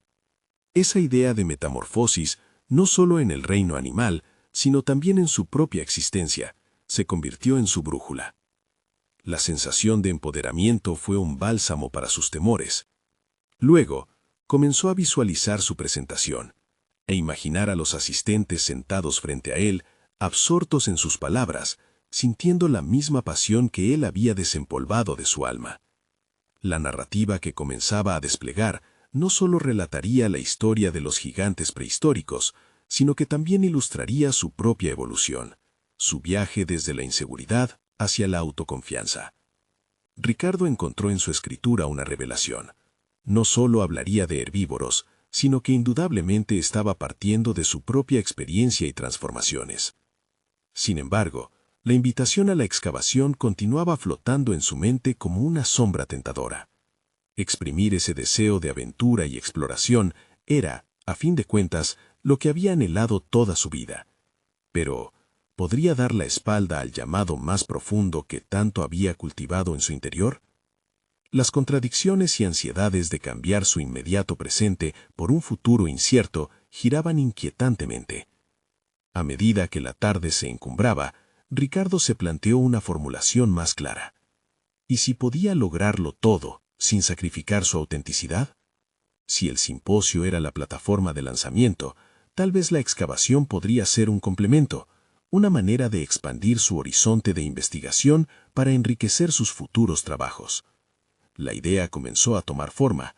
Esa idea de metamorfosis, no solo en el reino animal, sino también en su propia existencia, se convirtió en su brújula. La sensación de empoderamiento fue un bálsamo para sus temores. Luego, comenzó a visualizar su presentación, e imaginar a los asistentes sentados frente a él, absortos en sus palabras, sintiendo la misma pasión que él había desempolvado de su alma. La narrativa que comenzaba a desplegar no solo relataría la historia de los gigantes prehistóricos, sino que también ilustraría su propia evolución, su viaje desde la inseguridad hacia la autoconfianza. Ricardo encontró en su escritura una revelación. No solo hablaría de herbívoros, sino que indudablemente estaba partiendo de su propia experiencia y transformaciones. Sin embargo, la invitación a la excavación continuaba flotando en su mente como una sombra tentadora. Exprimir ese deseo de aventura y exploración era, a fin de cuentas, lo que había anhelado toda su vida. Pero, ¿podría dar la espalda al llamado más profundo que tanto había cultivado en su interior? Las contradicciones y ansiedades de cambiar su inmediato presente por un futuro incierto giraban inquietantemente. A medida que la tarde se encumbraba, Ricardo se planteó una formulación más clara. ¿Y si podía lograrlo todo sin sacrificar su autenticidad? Si el simposio era la plataforma de lanzamiento, tal vez la excavación podría ser un complemento, una manera de expandir su horizonte de investigación para enriquecer sus futuros trabajos. La idea comenzó a tomar forma.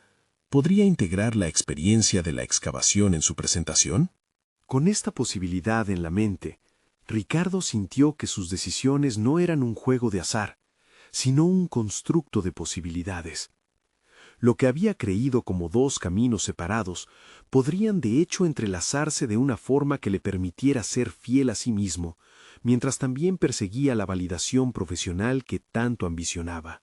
¿Podría integrar la experiencia de la excavación en su presentación? Con esta posibilidad en la mente, Ricardo sintió que sus decisiones no eran un juego de azar, sino un constructo de posibilidades. Lo que había creído como dos caminos separados podrían de hecho entrelazarse de una forma que le permitiera ser fiel a sí mismo, mientras también perseguía la validación profesional que tanto ambicionaba.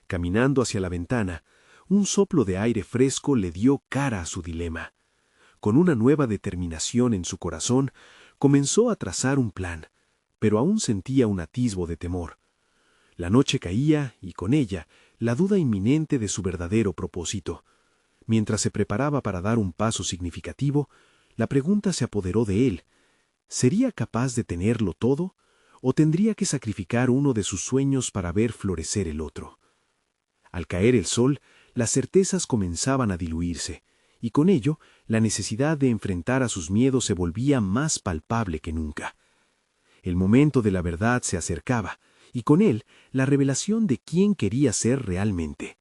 Caminando hacia la ventana, un soplo de aire fresco le dio cara a su dilema. Con una nueva determinación en su corazón, comenzó a trazar un plan, pero aún sentía un atisbo de temor. La noche caía y con ella la duda inminente de su verdadero propósito. Mientras se preparaba para dar un paso significativo, la pregunta se apoderó de él. ¿Sería capaz de tenerlo todo o tendría que sacrificar uno de sus sueños para ver florecer el otro? Al caer el sol, las certezas comenzaban a diluirse, y con ello la necesidad de enfrentar a sus miedos se volvía más palpable que nunca. El momento de la verdad se acercaba, y con él la revelación de quién quería ser realmente.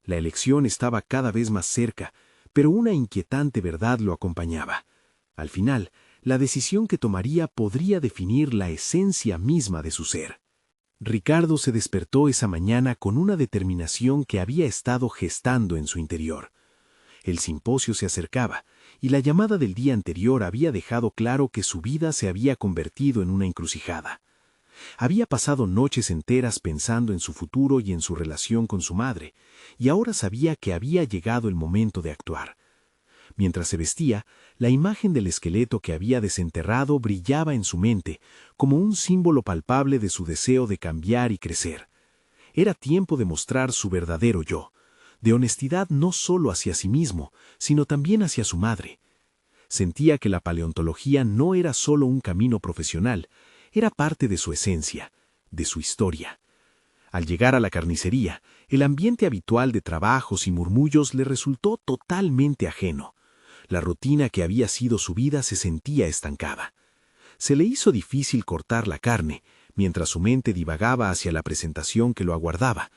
La elección estaba cada vez más cerca, pero una inquietante verdad lo acompañaba. Al final, la decisión que tomaría podría definir la esencia misma de su ser. Ricardo se despertó esa mañana con una determinación que había estado gestando en su interior. El simposio se acercaba, y la llamada del día anterior había dejado claro que su vida se había convertido en una encrucijada. Había pasado noches enteras pensando en su futuro y en su relación con su madre, y ahora sabía que había llegado el momento de actuar. Mientras se vestía, la imagen del esqueleto que había desenterrado brillaba en su mente, como un símbolo palpable de su deseo de cambiar y crecer. Era tiempo de mostrar su verdadero yo, de honestidad no solo hacia sí mismo, sino también hacia su madre. Sentía que la paleontología no era solo un camino profesional, era parte de su esencia, de su historia. Al llegar a la carnicería, el ambiente habitual de trabajos y murmullos le resultó totalmente ajeno. La rutina que había sido su vida se sentía estancada. Se le hizo difícil cortar la carne, mientras su mente divagaba hacia la presentación que lo aguardaba.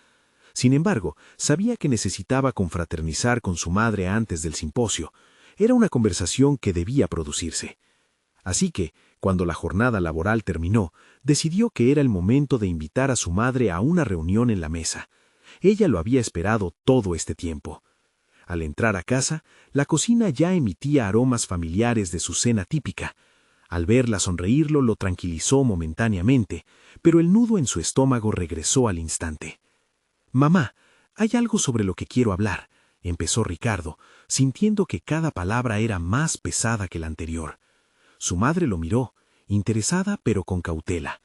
Sin embargo, sabía que necesitaba confraternizar con su madre antes del simposio. Era una conversación que debía producirse. Así que, cuando la jornada laboral terminó, decidió que era el momento de invitar a su madre a una reunión en la mesa. Ella lo había esperado todo este tiempo. Al entrar a casa, la cocina ya emitía aromas familiares de su cena típica. Al verla sonreírlo lo tranquilizó momentáneamente, pero el nudo en su estómago regresó al instante. «Mamá, hay algo sobre lo que quiero hablar», empezó Ricardo, sintiendo que cada palabra era más pesada que la anterior. Su madre lo miró, interesada pero con cautela.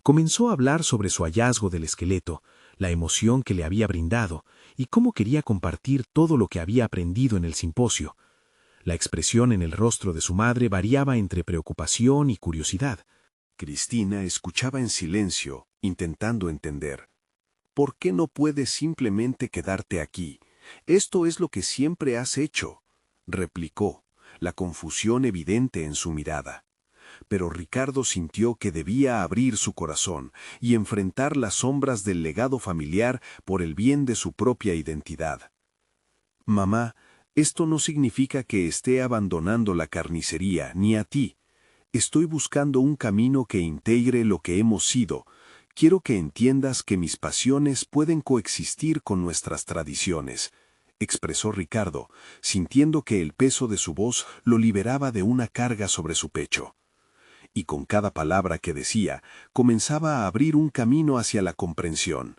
Comenzó a hablar sobre su hallazgo del esqueleto, la emoción que le había brindado y cómo quería compartir todo lo que había aprendido en el simposio. La expresión en el rostro de su madre variaba entre preocupación y curiosidad. Cristina escuchaba en silencio, intentando entender. ¿Por qué no puedes simplemente quedarte aquí? Esto es lo que siempre has hecho, replicó, la confusión evidente en su mirada. Pero Ricardo sintió que debía abrir su corazón y enfrentar las sombras del legado familiar por el bien de su propia identidad. Mamá, esto no significa que esté abandonando la carnicería, ni a ti. Estoy buscando un camino que integre lo que hemos sido. Quiero que entiendas que mis pasiones pueden coexistir con nuestras tradiciones, expresó Ricardo, sintiendo que el peso de su voz lo liberaba de una carga sobre su pecho. Y con cada palabra que decía, comenzaba a abrir un camino hacia la comprensión.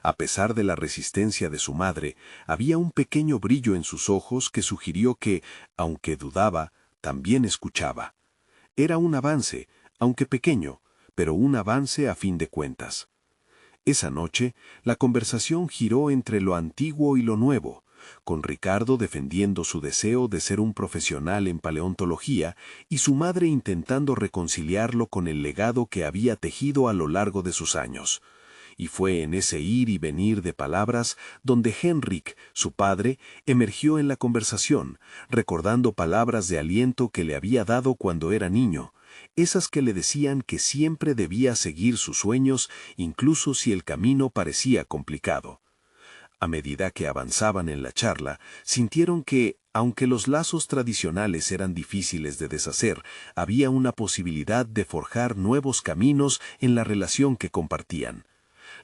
A pesar de la resistencia de su madre, había un pequeño brillo en sus ojos que sugirió que, aunque dudaba, también escuchaba. Era un avance, aunque pequeño, pero un avance a fin de cuentas. Esa noche, la conversación giró entre lo antiguo y lo nuevo, con Ricardo defendiendo su deseo de ser un profesional en paleontología y su madre intentando reconciliarlo con el legado que había tejido a lo largo de sus años. Y fue en ese ir y venir de palabras donde Henrik, su padre, emergió en la conversación, recordando palabras de aliento que le había dado cuando era niño, esas que le decían que siempre debía seguir sus sueños, incluso si el camino parecía complicado. A medida que avanzaban en la charla, sintieron que, aunque los lazos tradicionales eran difíciles de deshacer, había una posibilidad de forjar nuevos caminos en la relación que compartían.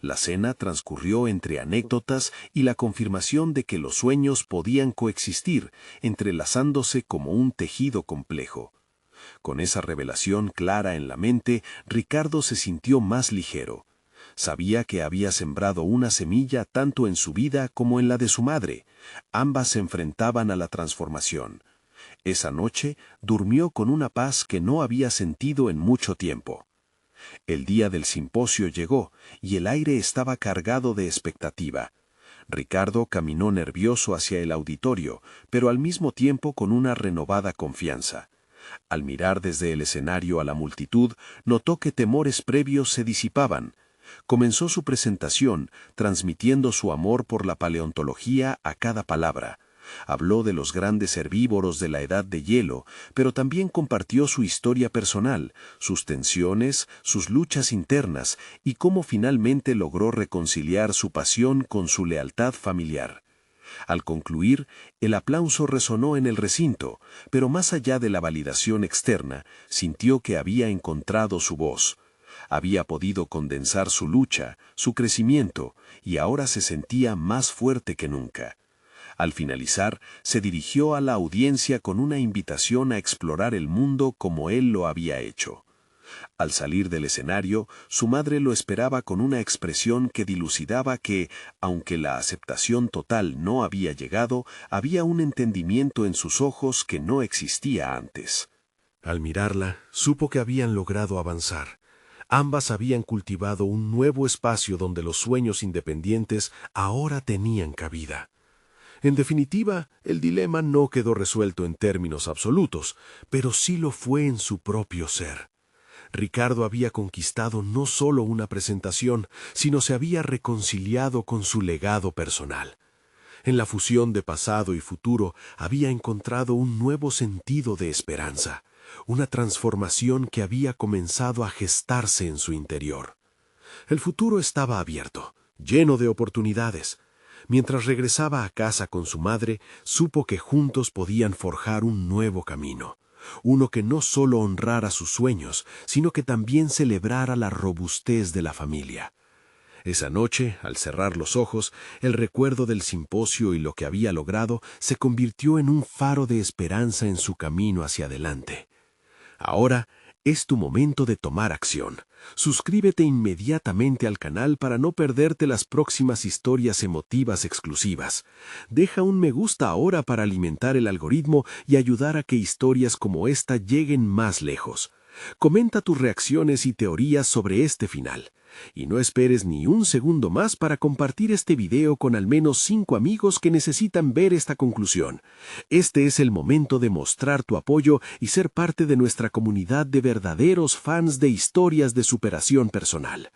La cena transcurrió entre anécdotas y la confirmación de que los sueños podían coexistir, entrelazándose como un tejido complejo. Con esa revelación clara en la mente, Ricardo se sintió más ligero. Sabía que había sembrado una semilla tanto en su vida como en la de su madre. Ambas se enfrentaban a la transformación. Esa noche durmió con una paz que no había sentido en mucho tiempo. El día del simposio llegó y el aire estaba cargado de expectativa. Ricardo caminó nervioso hacia el auditorio, pero al mismo tiempo con una renovada confianza. Al mirar desde el escenario a la multitud, notó que temores previos se disipaban. Comenzó su presentación, transmitiendo su amor por la paleontología a cada palabra. Habló de los grandes herbívoros de la edad de hielo, pero también compartió su historia personal, sus tensiones, sus luchas internas y cómo finalmente logró reconciliar su pasión con su lealtad familiar. Al concluir, el aplauso resonó en el recinto, pero más allá de la validación externa, sintió que había encontrado su voz. Había podido condensar su lucha, su crecimiento, y ahora se sentía más fuerte que nunca. Al finalizar, se dirigió a la audiencia con una invitación a explorar el mundo como él lo había hecho. Al salir del escenario, su madre lo esperaba con una expresión que dilucidaba que, aunque la aceptación total no había llegado, había un entendimiento en sus ojos que no existía antes. Al mirarla, supo que habían logrado avanzar. Ambas habían cultivado un nuevo espacio donde los sueños independientes ahora tenían cabida. En definitiva, el dilema no quedó resuelto en términos absolutos, pero sí lo fue en su propio ser. Ricardo había conquistado no solo una presentación, sino se había reconciliado con su legado personal. En la fusión de pasado y futuro había encontrado un nuevo sentido de esperanza, una transformación que había comenzado a gestarse en su interior. El futuro estaba abierto, lleno de oportunidades. Mientras regresaba a casa con su madre, supo que juntos podían forjar un nuevo camino, uno que no solo honrara sus sueños, sino que también celebrara la robustez de la familia. Esa noche, al cerrar los ojos, el recuerdo del simposio y lo que había logrado se convirtió en un faro de esperanza en su camino hacia adelante. Ahora es tu momento de tomar acción. Suscríbete inmediatamente al canal para no perderte las próximas historias emotivas exclusivas. Deja un me gusta ahora para alimentar el algoritmo y ayudar a que historias como esta lleguen más lejos. Comenta tus reacciones y teorías sobre este final. Y no esperes ni un segundo más para compartir este video con al menos 5 amigos que necesitan ver esta conclusión. Este es el momento de mostrar tu apoyo y ser parte de nuestra comunidad de verdaderos fans de historias de superación personal.